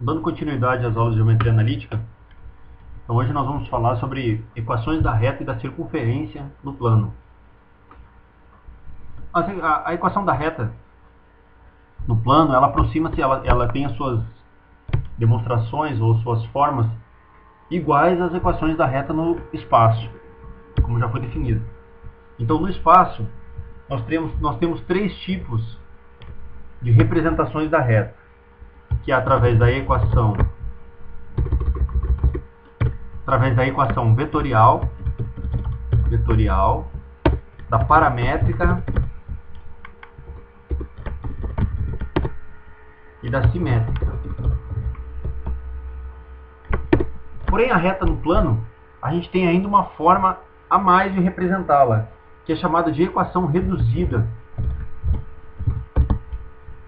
Dando continuidade às aulas de geometria analítica, então hoje nós vamos falar sobre equações da reta e da circunferência no plano. A equação da reta no plano, ela aproxima-se, ela tem as suas demonstrações ou suas formas iguais às equações da reta no espaço, como já foi definido. Então, no espaço, nós temos três tipos de representações da reta, que é através da equação vetorial, da paramétrica e da simétrica. Porém, a reta no plano, a gente tem ainda uma forma a mais de representá-la, que é chamada de equação reduzida,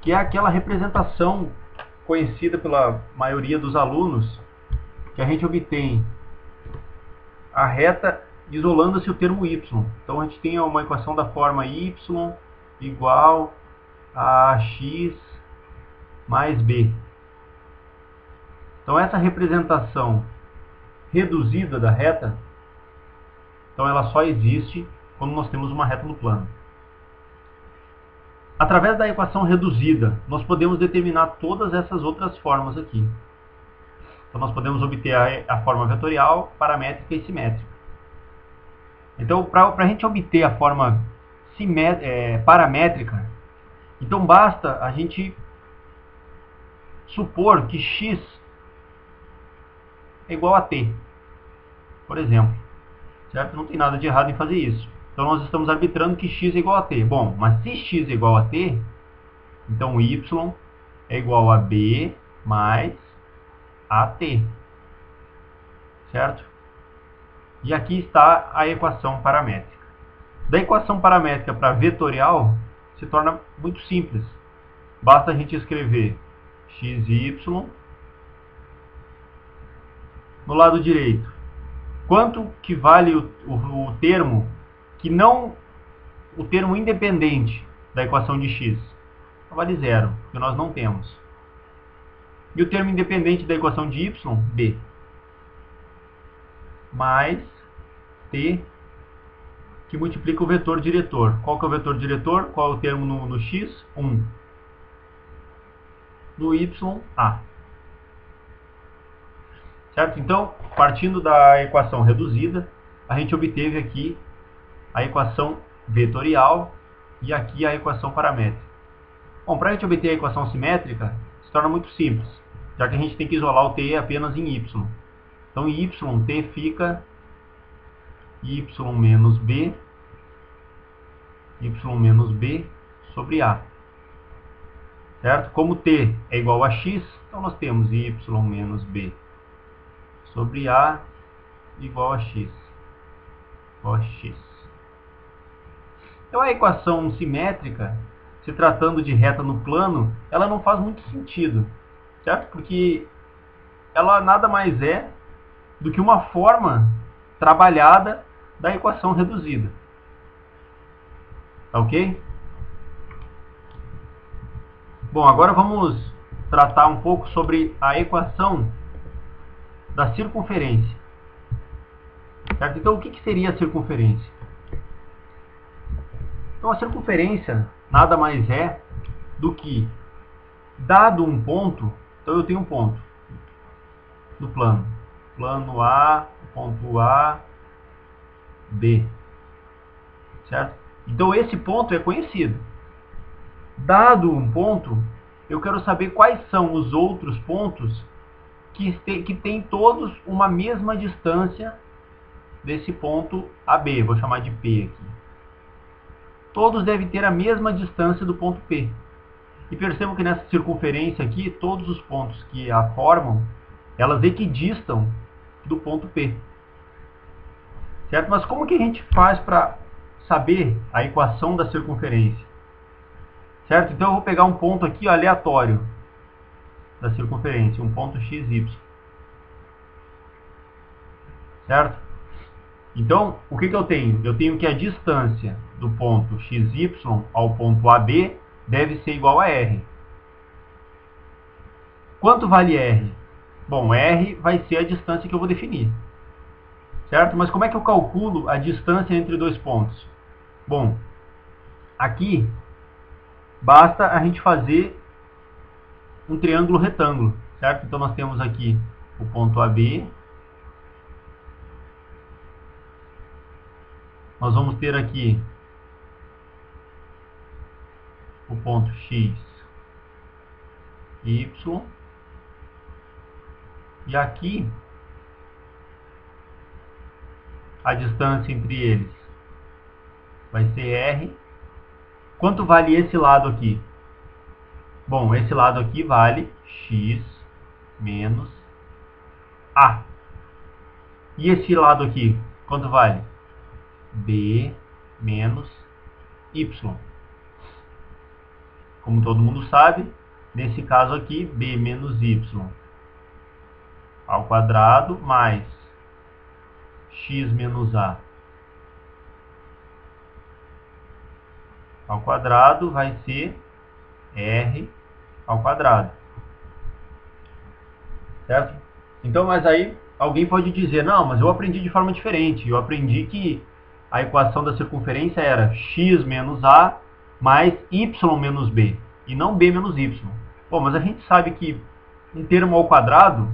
que é aquela representação conhecida pela maioria dos alunos, que a gente obtém a reta isolando-se o termo y. Então a gente tem uma equação da forma y igual a x mais b. Então essa representação reduzida da reta, então ela só existe quando nós temos uma reta no plano. Através da equação reduzida, nós podemos determinar todas essas outras formas aqui. Então nós podemos obter a forma vetorial, paramétrica e simétrica. Então, para a gente obter a forma paramétrica, então basta a gente supor que x é igual a t, por exemplo. Certo? Não tem nada de errado em fazer isso. Então nós estamos arbitrando que x é igual a t. Bom, mas se x é igual a t, então y é igual a b mais at. Certo? E aqui está a equação paramétrica. Da equação paramétrica para vetorial, se torna muito simples. Basta a gente escrever xy no lado direito. Quanto que vale o termo que não o termo independente da equação de x? Vale zero, que nós não temos. E o termo independente da equação de y, b. Mais t, que multiplica o vetor diretor. Qual que é o vetor diretor? Qual é o termo no x? 1. No y, a. Certo? Então, partindo da equação reduzida, a gente obteve aqui a equação vetorial e aqui a equação paramétrica. Bom, para a gente obter a equação simétrica, se torna muito simples, já que a gente tem que isolar o t apenas em y. Então, em y, t fica y menos b sobre a. Certo? Como t é igual a x, então nós temos y menos b sobre a igual a x. Então a equação simétrica, se tratando de reta no plano, ela não faz muito sentido, certo? Porque ela nada mais é do que uma forma trabalhada da equação reduzida. Tá ok? Bom, agora vamos tratar um pouco sobre a equação da circunferência. Certo? Então, o que seria a circunferência? Então, a circunferência nada mais é do que, dado um ponto, então eu tenho um ponto no plano. Plano A, ponto A, B. Certo? Então, esse ponto é conhecido. Dado um ponto, eu quero saber quais são os outros pontos que têm todos uma mesma distância desse ponto AB. Vou chamar de P aqui. Todos devem ter a mesma distância do ponto P. E percebam que nessa circunferência aqui, todos os pontos que a formam, elas equidistam do ponto P. Certo? Mas como que a gente faz para saber a equação da circunferência? Certo? Então eu vou pegar um ponto aqui aleatório da circunferência, um ponto xy. Certo? Então, o que eu tenho? Eu tenho que a distância do ponto xy ao ponto AB deve ser igual a r. Quanto vale R? Bom, R vai ser a distância que eu vou definir. Certo? Mas como é que eu calculo a distância entre dois pontos? Bom, aqui basta a gente fazer um triângulo retângulo, certo? Então nós temos aqui o ponto AB, nós vamos ter aqui o ponto X, Y, e aqui a distância entre eles vai ser R. Quanto vale esse lado aqui? Bom, esse lado aqui vale X menos A. E esse lado aqui, quanto vale? B menos Y. Como todo mundo sabe, nesse caso aqui, B menos Y ao quadrado mais X menos A ao quadrado vai ser R ao quadrado. Certo? Então, mas aí alguém pode dizer, não, mas eu aprendi de forma diferente. Eu aprendi que a equação da circunferência era x menos a mais y menos b, e não b menos y. Bom, mas a gente sabe que um termo ao quadrado,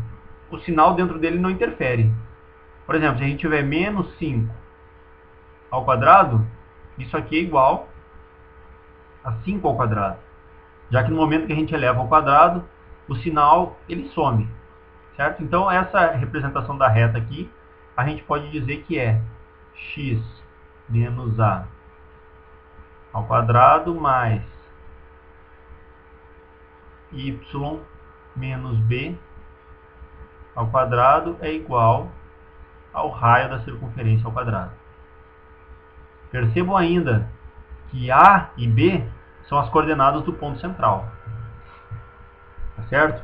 o sinal dentro dele não interfere. Por exemplo, se a gente tiver menos 5 ao quadrado, isso aqui é igual a 5 ao quadrado. Já que no momento que a gente eleva ao quadrado, o sinal ele some. Certo? Então, essa representação da reta aqui, a gente pode dizer que é x menos a ao quadrado mais y menos b ao quadrado é igual ao raio da circunferência ao quadrado. Percebam ainda que A e B são as coordenadas do ponto central. Tá certo?